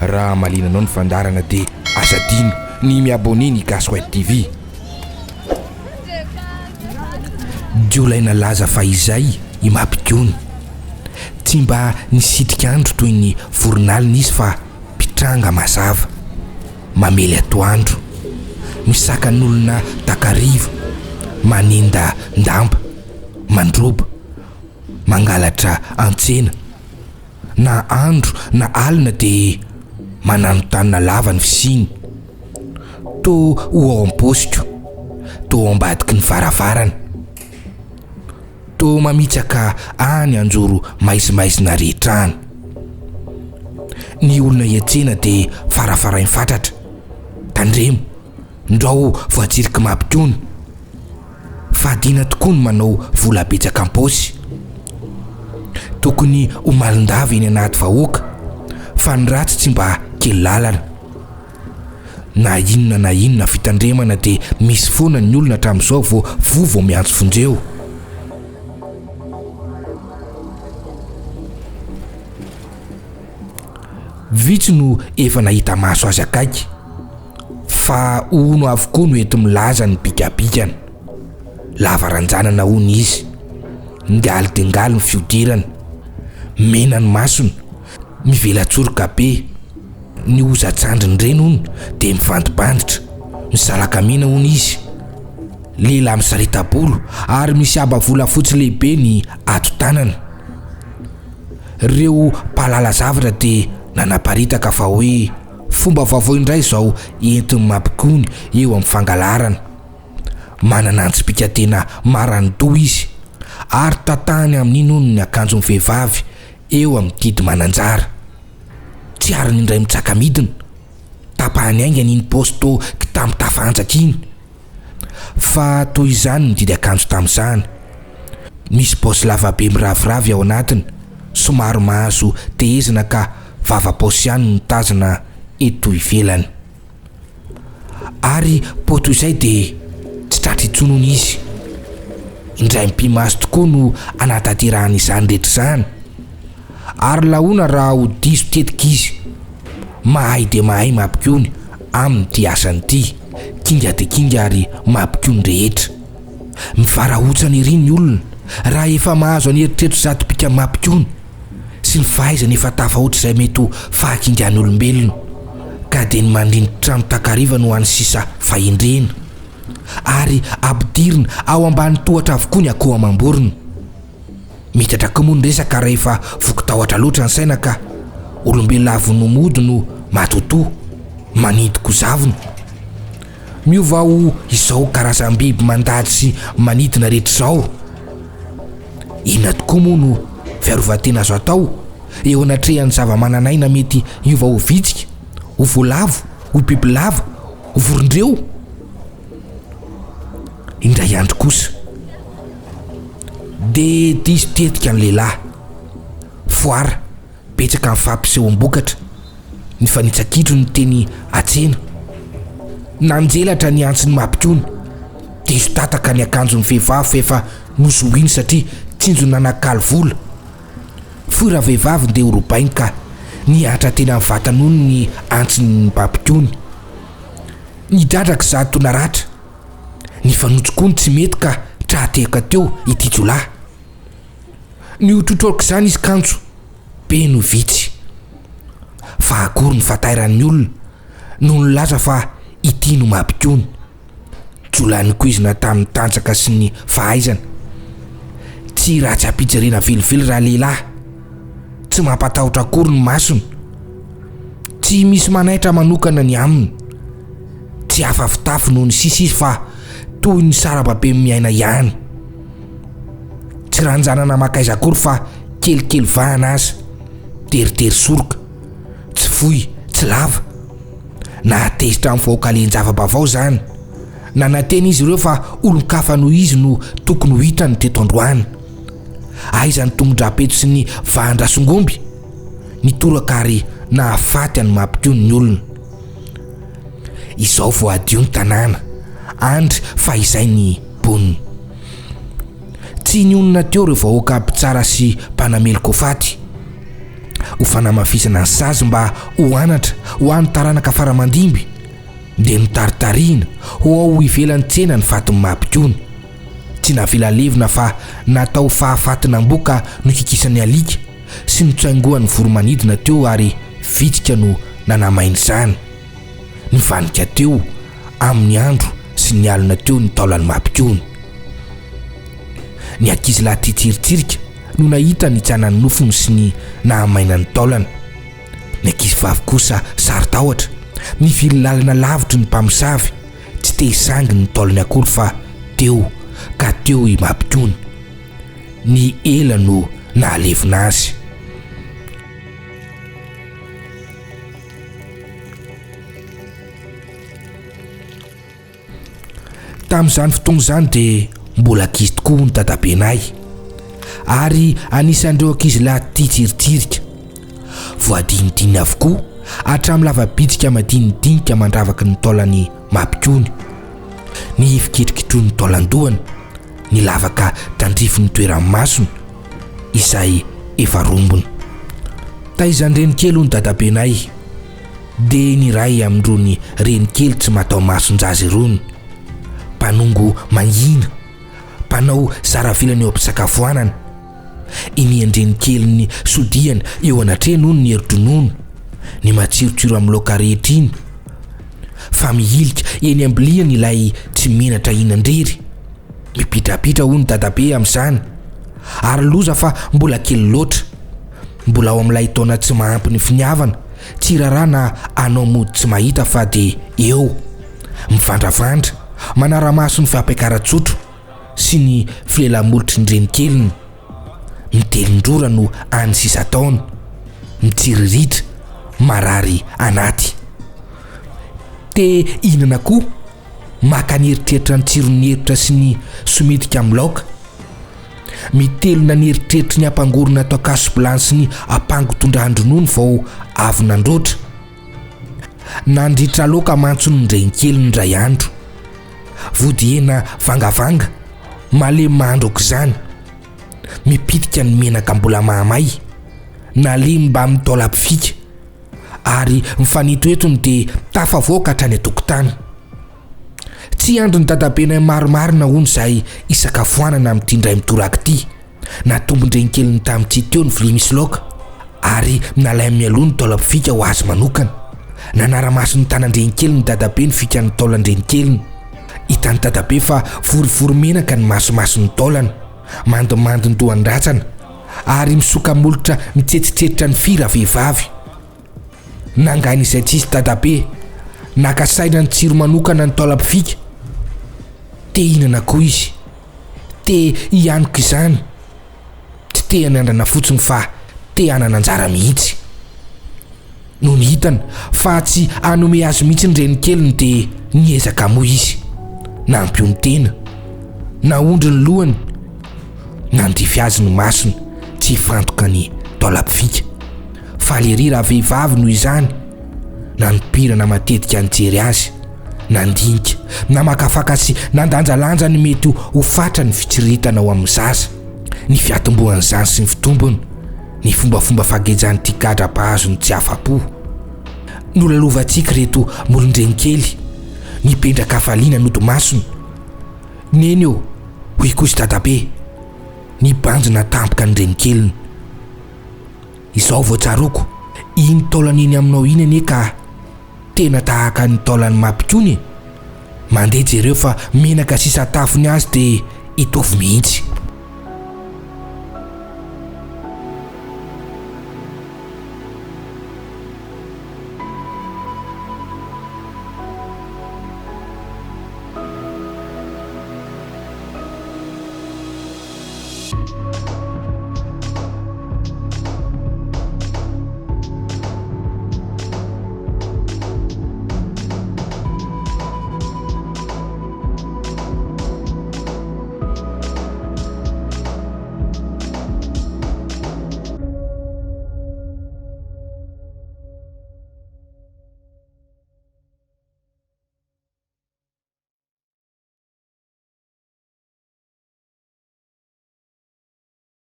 raha malinanao ny fandarana dia azadino ny miabone ny Gaswed TV. Diolaina laza fa izay i mampigony tsy mba nisitrika andro toy ny voronalina izy fa pitranga mazava mamely atoandro misaka n'olona takarivo manenda ndamba mandroba mangalatra antsena na andro na alina dia manano tanina lava ny fisiny to ho ao am-posiko to ao ambadiky ny varavarana to mamitsaka any anjoro maizimaizina rehetrany. Ny olona hiantsena dia farafarainy fatratra tandremo ndrao voatsirika mampikony fahadina tokoa ny manao vola betsaka am-paosy tokony ho malindava eny anaty vahoaka fa ny ratsy tsy mba kely lalana na inona fitandremana dia misy foana ny olona hatramin'izao vao miantso vonjeo. Vitsy no efa nahita maso azy akaiky fa ono avokoa no ento milaza ny bikabikana lavaranjanana hono izy ngaly dia ngaly ny fiodirana mena ny masony mivelatsoroka be ny ozatsandriny reny hono dia mivandibanditra misalaka mena hono izy lehilahy misarita-bolo ary misy aba volafotsy lehibe ny ato tanana. Ireo mpahalala zavatra dia nanaparitaka fa hoe fomba vaovao indray izao entiny mampikony eo amin'ny fangalarana manana antsipika tena marany do izy ary tatahany amin'ino ny akanjon'ny vehivavy eo amin'ny didy mananjara tsy ary n'indray mitsaka midina tapahany aingany iny posto kitamy tafanjaka iny fa toy izany ny didy akanjo tamin'izany misy paosy lavabe miraviravy ao anatiny somary mahazo tehezina ka vava-paosy ihany no tazana eto ivelany ary poto izay dia tsy tratra itsonony izy indray mpimaso tokoa no anatanterahana izany rehetra izany ary lahoana raha ho diso tetika izy mahay dia mahay mampikony amin'ny ty asany ity kinga dia kinga ary mampikony rehetra mivarahotsana ery ny olona raha efa mahazo aneritreritro zatopika mampikony sy ny fahaizana efa tafahoatra izay mety ho fahakingan'ny olombelona ka dia ny mandrindry trano takariva no any sisa fahindrena ary ampidirina ao ambany tohatra avokoa ny akoho amam-borona mitatra komoa ny resaka rehefa vokitahoatra loatra ny saina ka olombelona avonomody no matotoa manidiko zavona miova ho izao karazam-biby mandady sy manidina rehetra izao. Inona tokoa moa no fiarovan-tena azo atao eo anatrehan'ny zava-mananaina mety hiova ho vitsika ho voalavo ho bibilava ho vorondreo. Indray andro kosa dia diso tetika ny lehilahy foara betsaka amin'ny fampiseho am-bokatra ny fanitsakitro ny teny atsena nanjelatra ny antsy ny mampikony diso tataka ny akanjon'ny vehivavy efa nozoiny satria tsinjony nanakaly vola foira vehivavy dia horobainy ka niatra tena amin'ny vatanony ny antsy ny mampikony nidradraka zato naratra ny fanontsokoany tsy mety ka trahateka teo ity jolahy ny hotrotroriko izany izy kanjo be no vitsy fa akory ny fatairan'ny olona no nilaza fa ity no mampikony jolahy nikoizina tamin'ny tanjaka sy ny fahaizana tsy raha tsy ampijerena velively raha lehilahy tsy mampatahotra akory ny masony tsy misy manaitra manokana ny aminy tsy afafitafy noho ny sisa izy fa toy ny sarababe miaina ihany tsy ranjanana makaiza akory fa kelikely vahana aza teritery soroka tsy fohy tsy lava na tezitra amin'ny vahoakalenjava-bavao zany na nateny izy ireo fa olon-kafa noho izy no tokony ho hitany teto androany aizany tongodrapeto sy ny vahandrasongomby nitoraka ary nahafaty any mampikony ny olona izao vao adio ny tanàna andry fa izay ny boniny tsy ny onona teo ireo vahoaka mpitsara sy mpanamelokofaty ho fanamafisana ny sazy mba ho anatra ho an'ny taranaka faramandimby dia notaritarihina ho ao ivelan'ny tsena ny fatiny mampikony. Tsy navelalevina fa natao fahafatina mboka no kikisany alika sy notsaingohan'ny voromanidina teo ary vitsika no nanamainy izany. Nivanika teo amin'ny andro sy ny alina teo ny taolany mampikony. Ny ankizy lahy titsiritsirika no nahita ny tsanany nofony sy ny nahamaina ny taolana. Ny ankizy vavy kosa sarotahotra nivily lalana lavitra ny mpamosavy, tsy te hisangy ny taolany akory fa teo ka teo i mampikony. Ny ela no nahalevina azy. Tamin'izany fotoana izany dia mbola ankizy tokoa ny dadabenay ary anisan'ireo ankizy lahy titsiritsirika. Voadinidiny avokoa hatramin'ny lava-bitsika madinidinika mandravaka ny taolany mampikony. Ny fiketriketron'ny taolan-dohany, ny lavaka tandrifin'ny toeran'ny masony izay efa rombony. Taizany renikely ny dadabenay dia niray amin'irony renikely tsy matao masonjazy irony. Mpanongo mangina, mpanao zaravilana eo am-pisakafoanana. Iniandrenikely ny sodiany eo anatreny hono ny heri-dronono, ny matsirotsiro amin'ny laoka rehetra iny. Fa mihilika eny ambiliany ilay tsy menatra inan-drery. Mipitrapitra hono dadabe amin'izany ary loza fa mbola kely loatra. Mbola ao amin'ilay taona tsy mahampy ny finiavana, tsy rarana anao mody tsy mahita fa dia eo mivandravandra manara-maso ny fampiakaran-tsotro sy ny filelamolotry ny renikeliny. Mitelindrora no any sisa taona, mitsiriritra marary anaty. Te inana koa maka ny eritreritra ny tsiron'ny heritra sy ny sometika amin'ny laoka. Mitelona ny eritreritra ny ampangorona atao casse-blanc sy ny apango tondra-handronono vao avy nandroatra. Nandritra laoka mantsony ny renikely ny ray andro. Vody hena vangavanga malemy mahandro aok'izany. Mipitika ny menaka mbola mahamay, nalemy mba amin'ny taolam-pifika ary mifanetoetony dia tafavoaka hatrany an-tokotany. Tsy andro ny dadabenay maromarina hono izay isakafoanana amin'ity ndray mitoraka ity. Natombon-drenikely tamin'ity teo ny vilia misy laoka ary nalay mialoha ny taolam-pifika ho azy manokana. Nanara-maso ny tanan-drenikely ny dadabe ny fikan'ny taolan-drenikely. Hitan'ny dadabe fa vorivory menaka ny masomaso ny taolana, mandomando ny dohan-dratsana ary misoka molotra mitsetritseritra ny fira vehivavy. Nangaina izay tsisy dadabe, nakasaina ny tsiro manokana ny taolam-pifika. Te hinana koa izy, te hianoko izany, tsy te hanandrana fotsiny fa te hanana anjara mihitsy. No ny hitany fa tsy hanome azy mihitsy ny renikeliny dia niezaka moa izy. Nampio ny tena, naondry ny lohany, nandrify azy ny masony, tsy fantoka ny taolam-pifika. Falery raha vehivavy noho izany, nanopirana matetika nijery azy, nandinika, namakafaka sy nandanjalanja ny mety ho fatra ny fitsiritana ao amin'ny zaza, ny fiatombohan'izany sy ny fitombony, ny fombafomba fagejany tia gadra-pahazo ny tsy afa-po. Nolalovantsika reto molon-drenikely, nipendraka hafaliana noto masony. Neny eo, hoy kosa dadabe, nibanjona tampoka ny renikeliny. Izao vao tsaroko, iny taolany eny aminao iny anie ka tena tahaka ny taolany mampikony. Mandeha jereo fa menaka sisa tafony azy dia hitovy mihitsy.